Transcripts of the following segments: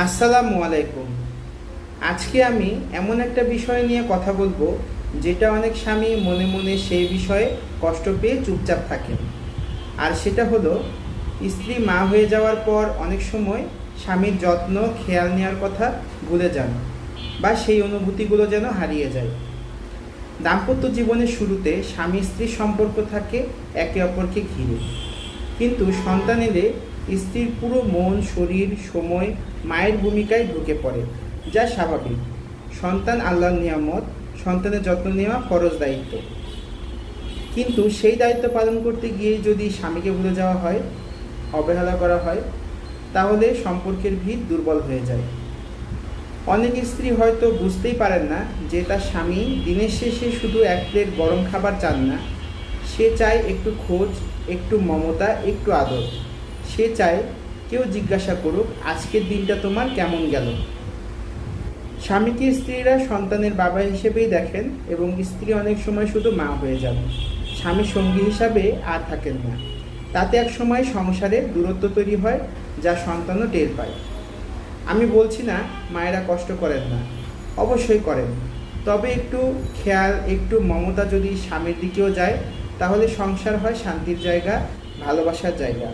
আসসালামু আলাইকুম। আজকে আমি এমন একটা বিষয় নিয়ে কথা বলবো যেটা অনেক স্বামী মনে মনে সেই বিষয়ে কষ্ট পেয়ে চুপচাপ থাকেন। আর সেটা হলো স্ত্রী মা হয়ে যাওয়ার পর অনেক সময় স্বামীর যত্ন খেয়াল নেওয়ার কথা ভুলে যান বা সেই অনুভূতিগুলো যেন হারিয়ে যায়। দাম্পত্য জীবনের শুরুতে স্বামী স্ত্রীর সম্পর্ক থাকে একে অপরকে ঘিরে, কিন্তু সন্তান এলে স্ত্রীর পুরো মন শরীর সময় মায়ের ভূমিকায় ঢুকে পড়ে, যা স্বাভাবিক। সন্তান আল্লাহর নিয়ামত, সন্তানের যত্ন নেওয়া ফরজ দায়িত্ব। কিন্তু সেই দায়িত্ব পালন করতে গিয়ে যদি স্বামীকে ভুলে যাওয়া হয়, অবহেলা করা হয়, তাহলে সম্পর্কের ভিত দুর্বল হয়ে যায়। অনেক স্ত্রী হয়তো বুঝতেই পারেন না যে তার স্বামী দিনের শেষে শুধু এক প্লেট গরম খাবার চান না, সে চায় একটু খোঁজ, একটু মমতা, একটু আদর। সে চায় কেউ জিজ্ঞাসা করুক, আজকের দিনটা তোমার কেমন গেল। স্বামীকে স্ত্রীরা সন্তানের বাবা হিসেবেই দেখেন এবং স্ত্রী অনেক সময় শুধু মা হয়ে যান, স্বামী সঙ্গী হিসাবে আর থাকেন না। তাতে এক সময় সংসারে দূরত্ব তৈরি হয়, যা সন্তানও টের পায়। আমি বলছি না মায়েরা কষ্ট করেন না, অবশ্যই করেন। তবে একটু খেয়াল, একটু মমতা যদি স্বামীর দিকেও যায়, তাহলে সংসার হয় শান্তির জায়গা, ভালোবাসার জায়গা।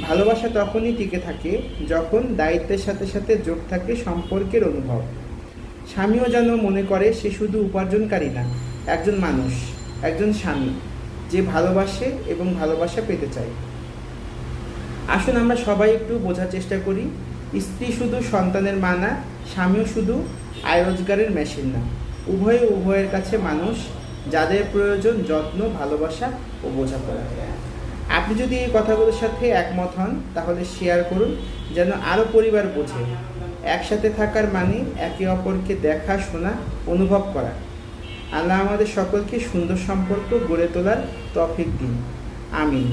ভালোবাসা তখনই টিকে থাকে যখন দায়িত্বের সাথে সাথে যোগ থাকে সম্পর্কের অনুভব। স্বামীও যেন মনে করে সে শুধু উপার্জনকারী না, একজন মানুষ, একজন স্বামী যে ভালোবাসে এবং ভালোবাসা পেতে চায়। আসুন আমরা সবাই একটু বোঝার চেষ্টা করি, স্ত্রী শুধু সন্তানের মা না, স্বামীও শুধু আয় রোজগারের মেশিন না। উভয়ের কাছে মানুষ, যাদের প্রয়োজন যত্ন, ভালোবাসা ও বোঝাপড়া। আপনি যদি এই কথাগুলোর সাথে একমত হন, তাহলে শেয়ার করুন যেন আরও পরিবার বোঝে একসাথে থাকার মানে একে অপরকে দেখা, শোনা, অনুভব করা। আল্লাহ আমাদের সকলকে সুন্দর সম্পর্ক গড়ে তোলার তৌফিক দিন। আমিন।